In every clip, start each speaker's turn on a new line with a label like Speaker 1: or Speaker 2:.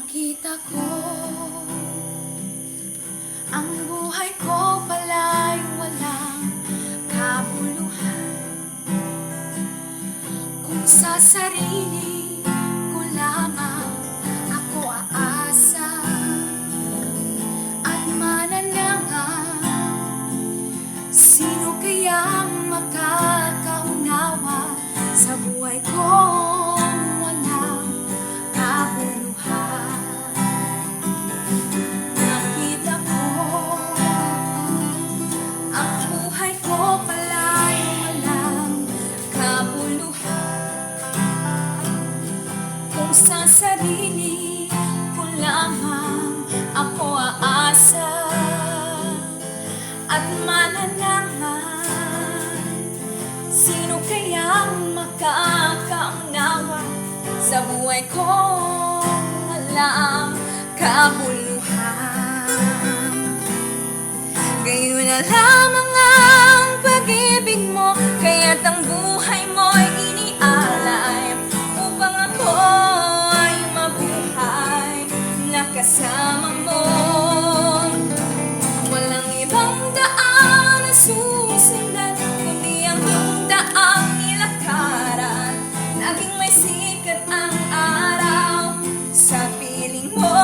Speaker 1: Nakita ko ang buhay ko pala'y walang kabuluhan. Kung sa sarili ko lamang ako aasa at mananangan, sino kayang makakaunawa sa buhay ko? Sa sarili ko lamang ako aasa at mananangan, sino kayang makakaunawa sa buhay ko walang kabuluhan? Gayon na lamang ang pag-ibig mo, kaya't ang buhay mo'y inialay upang ako kasama mo. Walang ibang daan na susundan kundi ang iyong daang nilakaran. Laging may sikat ang araw sa piling mo,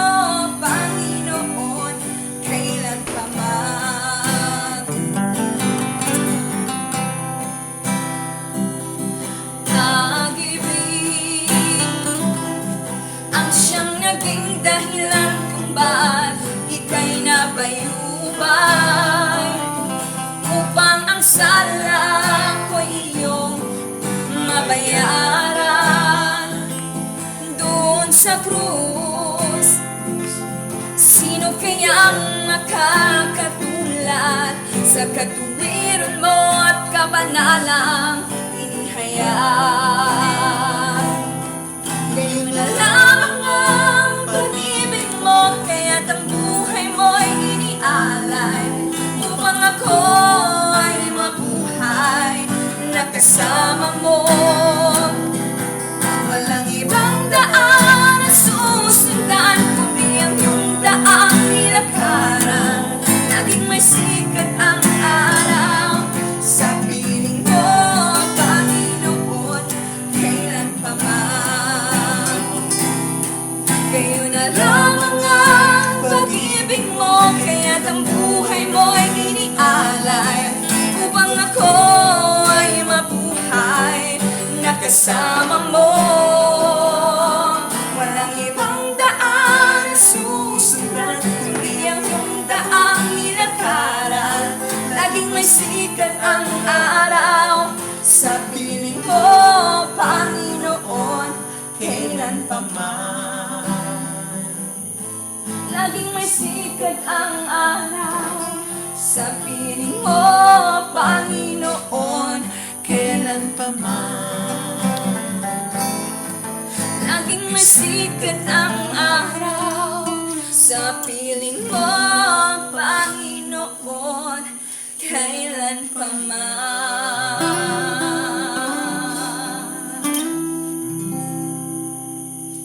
Speaker 1: Panginoon, kailan pa man. Pag-ibig ang siyang naging dahilan ba't ika'y nabayubay upang ang sala ko'y iyong mabayaran doon sa krus. Sino kayang makakatulad sa katuwiran mo at kabanalang inihayag? Ngayon na lamang ang pag-ibig mo, kaya't ang buhay mo'y inialay upang ako ay mabuhay na kasama mo. Walang ibang daan na susundan kundi ang iyong daang nilakaran. Laging may sikat ang araw sa piling mo, Panginoon, kailan pa man. Gayon na lamang ang pag-ibig mo, kaya't ang buhay mo'y inialay upang ako ay mabuhay na kasama mo. Walang ibang daan na susundan kundi ang iyong daang nilakaran. Laging may sikat ang araw sa piling mo, Panginoon, kailan pa man. Laging may sikat ang araw sa piling mo, Panginoon, kailan pa man. Laging may sikat ang araw sa piling mo, Panginoon, kailan pa man.